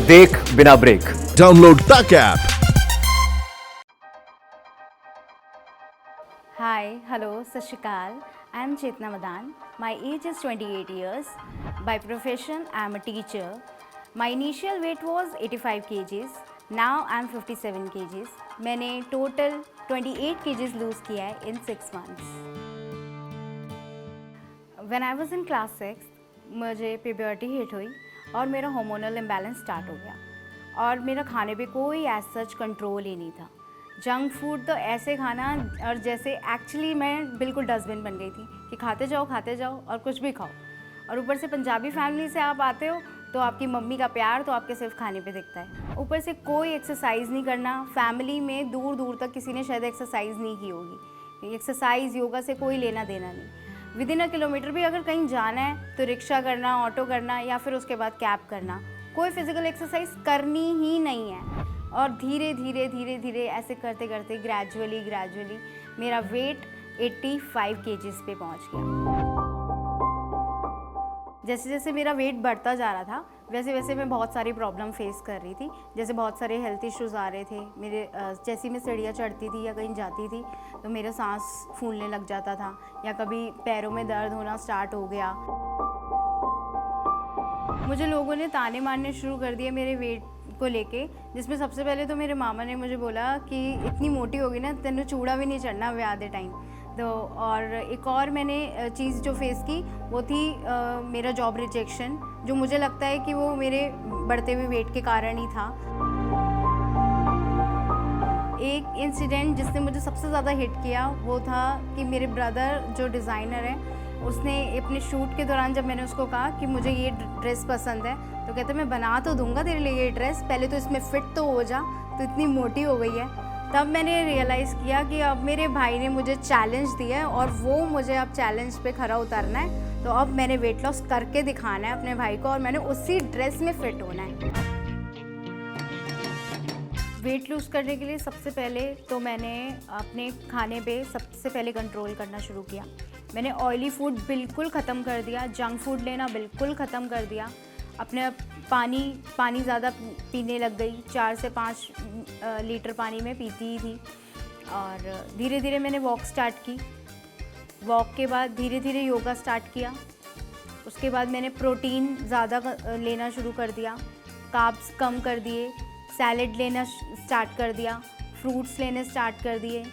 देख बिना break. Download Tuck app. Hi, hello, Sat Shri Akal. I am Chetna Madan. My age is 28 years. By profession, I am a teacher. My initial weight was 85 kgs. Now I am 57 kgs. मैंने total 28 kgs lose किया है in 6 months. When I was in class 6, मुझे puberty hit हुई और मेरा hormonal imbalance start हो गया और मेरा खाने पे कोई as such control ही नहीं था। जंक फूड तो ऐसे खाना और जैसे एक्चुअली मैं बिल्कुल डस्टबिन बन गई थी कि खाते जाओ और कुछ भी खाओ। और ऊपर से पंजाबी फैमिली से आप आते हो तो आपकी मम्मी का प्यार तो आपके सिर्फ खाने पे दिखता है। ऊपर से कोई एक्सरसाइज नहीं करना, फैमिली में दूर दूर तक किसी ने शायद एक्सरसाइज नहीं की होगी। एक्सरसाइज योगा से कोई लेना देना नहीं। विदिन अ किलोमीटर भी अगर कहीं जाना है तो रिक्शा करना, ऑटो करना या फिर उसके बाद कैब करना, कोई फिजिकल एक्सरसाइज करनी ही नहीं है। और धीरे धीरे ऐसे करते करते ग्रेजुअली मेरा वेट 85 केजीज़ पे पहुंच गया। जैसे जैसे मेरा वेट बढ़ता जा रहा था वैसे वैसे मैं बहुत सारी प्रॉब्लम फेस कर रही थी। जैसे बहुत सारे हेल्थ इश्यूज़ आ रहे थे मेरे। जैसे मैं सीढ़ियाँ चढ़ती थी या कहीं जाती थी तो मेरा सांस फूलने लग जाता था या कभी पैरों में दर्द होना स्टार्ट हो गया। मुझे लोगों ने ताने मारने शुरू कर दिए मेरे वेट को लेके, जिसमें सबसे पहले तो मेरे मामा ने मुझे बोला कि इतनी मोटी होगी ना तेनू चूड़ा भी नहीं चढ़ना ब्याह दे टाइम। तो और एक और मैंने चीज़ जो फेस की वो थी मेरा जॉब रिजेक्शन, जो मुझे लगता है कि वो मेरे बढ़ते हुए वेट के कारण ही था। एक इंसिडेंट जिसने मुझे सबसे ज़्यादा हिट किया वो था कि मेरे ब्रदर जो डिज़ाइनर है उसने अपने शूट के दौरान जब मैंने उसको कहा कि मुझे ये ड्रेस पसंद है तो कहते मैं बना तो दूंगा तेरे लिए ये ड्रेस, पहले तो इसमें फिट तो हो जा, तो इतनी मोटी हो गई है। तब मैंने रियलाइज़ किया कि अब मेरे भाई ने मुझे चैलेंज दिया है और वो मुझे अब चैलेंज पे खरा उतरना है। तो अब मैंने वेट लॉस करके दिखाना है अपने भाई को और मैंने उसी ड्रेस में फिट होना है। वेट लूज़ करने के लिए सबसे पहले तो मैंने अपने खाने पे सबसे पहले कंट्रोल करना शुरू किया। मैंने ऑयली फूड बिल्कुल ख़त्म कर दिया, जंक फूड लेना बिल्कुल ख़त्म कर दिया। अपने पानी ज़्यादा पीने लग गई, 4 से 5 लीटर पानी में पीती ही थी। और धीरे धीरे मैंने वॉक स्टार्ट की। वॉक के बाद धीरे धीरे योगा स्टार्ट किया। उसके बाद मैंने प्रोटीन ज़्यादा लेना शुरू कर दिया, कार्ब्स कम कर दिए, सैलेड लेना स्टार्ट कर दिया, फ्रूट्स लेने स्टार्ट कर दिए।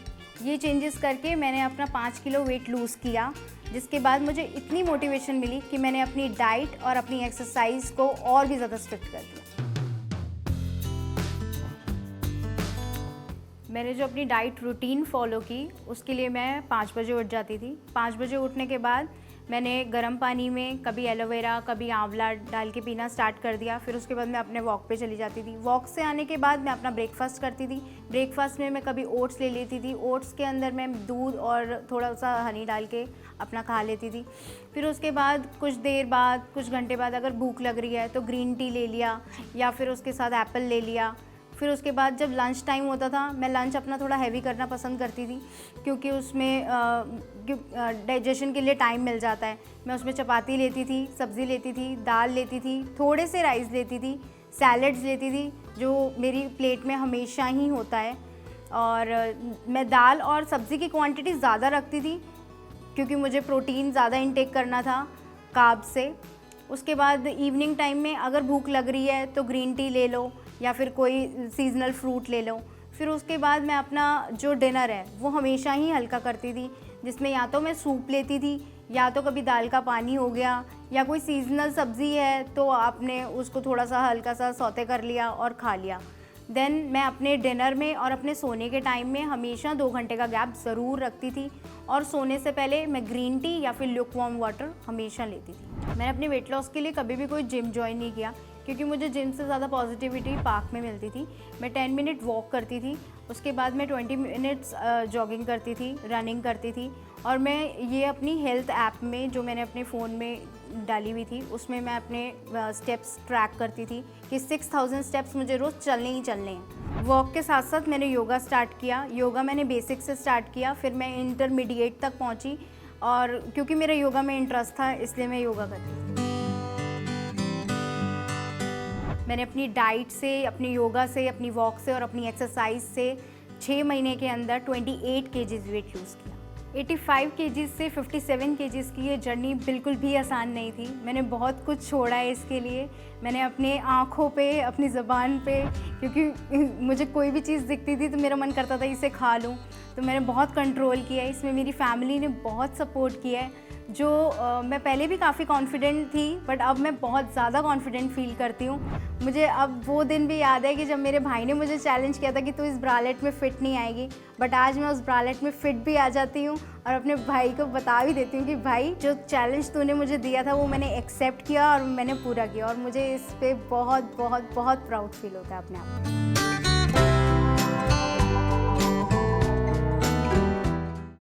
ये चेंजेस करके मैंने अपना 5 किलो वेट लूज़ किया, जिसके बाद मुझे इतनी मोटिवेशन मिली कि मैंने अपनी डाइट और अपनी एक्सरसाइज को और भी ज़्यादा स्ट्रिक्ट कर दिया। मैंने जो अपनी डाइट रूटीन फॉलो की उसके लिए मैं 5 बजे उठ जाती थी। 5 बजे उठने के बाद मैंने गर्म पानी में कभी एलोवेरा कभी आंवला डाल के पीना स्टार्ट कर दिया। फिर उसके बाद मैं अपने वॉक पे चली जाती थी। वॉक से आने के बाद मैं अपना ब्रेकफास्ट करती थी। ब्रेकफास्ट में मैं कभी ओट्स ले लेती थी। ओट्स के अंदर मैं दूध और थोड़ा सा हनी डाल के अपना खा लेती थी। फिर उसके बाद कुछ देर बाद, कुछ घंटे बाद अगर भूख लग रही है तो ग्रीन टी ले लिया या फिर उसके साथ एप्पल ले लिया। फिर उसके बाद जब लंच टाइम होता था मैं लंच अपना थोड़ा हैवी करना पसंद करती थी क्योंकि उसमें डाइजेशन के लिए टाइम मिल जाता है। मैं उसमें चपाती लेती थी, सब्ज़ी लेती थी, दाल लेती थी, थोड़े से राइस लेती थी, सैलड्स लेती थी जो मेरी प्लेट में हमेशा ही होता है। और मैं दाल और सब्ज़ी की क्वांटिटी ज़्यादा रखती थी क्योंकि मुझे प्रोटीन ज़्यादा इंटेक करना था कार्ब से। उसके बाद इवनिंग टाइम में अगर भूख लग रही है तो ग्रीन टी ले लो या फिर कोई सीजनल फ्रूट ले लो। फिर उसके बाद मैं अपना जो डिनर है वो हमेशा ही हल्का करती थी, जिसमें या तो मैं सूप लेती थी या तो कभी दाल का पानी हो गया या कोई सीजनल सब्ज़ी है तो आपने उसको थोड़ा सा हल्का सा सौते कर लिया और खा लिया। देन मैं अपने डिनर में और अपने सोने के टाइम में हमेशा 2 घंटे का गैप ज़रूर रखती थी और सोने से पहले मैं ग्रीन टी या फिर ल्यूकवार्म वाटर हमेशा लेती थी। मैंने अपने वेट लॉस के लिए कभी भी कोई जिम ज्वाइन नहीं किया क्योंकि मुझे जिम से ज़्यादा पॉजिटिविटी पार्क में मिलती थी। मैं 10 मिनट वॉक करती थी, उसके बाद मैं 20 मिनट्स जॉगिंग करती थी, रनिंग करती थी। और मैं ये अपनी हेल्थ ऐप में जो मैंने अपने फ़ोन में डाली हुई थी उसमें मैं अपने स्टेप्स ट्रैक करती थी कि 6000 स्टेप्स मुझे रोज़ चलने ही चलने हैं। वॉक के साथ साथ मैंने योगा स्टार्ट किया। योगा मैंने बेसिक से स्टार्ट किया, फिर मैं इंटरमीडिएट तक पहुँची और क्योंकि मेरा योगा में इंटरेस्ट था इसलिए मैं योगा करती थी। मैंने अपनी डाइट से, अपनी योगा से, अपनी वॉक से और अपनी एक्सरसाइज से 6 महीने के अंदर 28 केजीज़ वेट लूज़ किया। 85 केजीज़ से 57 केजीज़ की ये जर्नी बिल्कुल भी आसान नहीं थी। मैंने बहुत कुछ छोड़ा है इसके लिए। मैंने अपने आँखों पे, अपनी ज़ुबान पे, क्योंकि मुझे कोई भी चीज़ दिखती थी तो मेरा मन करता था इसे खा लूँ, तो मैंने बहुत कंट्रोल किया है। इसमें मेरी फैमिली ने बहुत सपोर्ट किया है। जो मैं पहले भी काफ़ी कॉन्फिडेंट थी, बट अब मैं बहुत ज़्यादा कॉन्फिडेंट फ़ील करती हूँ। मुझे अब वो दिन भी याद है कि जब मेरे भाई ने मुझे चैलेंज किया था कि तू इस ब्रालेट में फ़िट नहीं आएगी, बट आज मैं उस ब्रालेट में फ़िट भी आ जाती हूँ और अपने भाई को बता भी देती हूँ कि भाई, जो चैलेंज तूने मुझे दिया था वो मैंने एक्सेप्ट किया और मैंने पूरा किया, और मुझे इस पे बहुत बहुत बहुत प्राउड फ़ील होता है अपने आप को।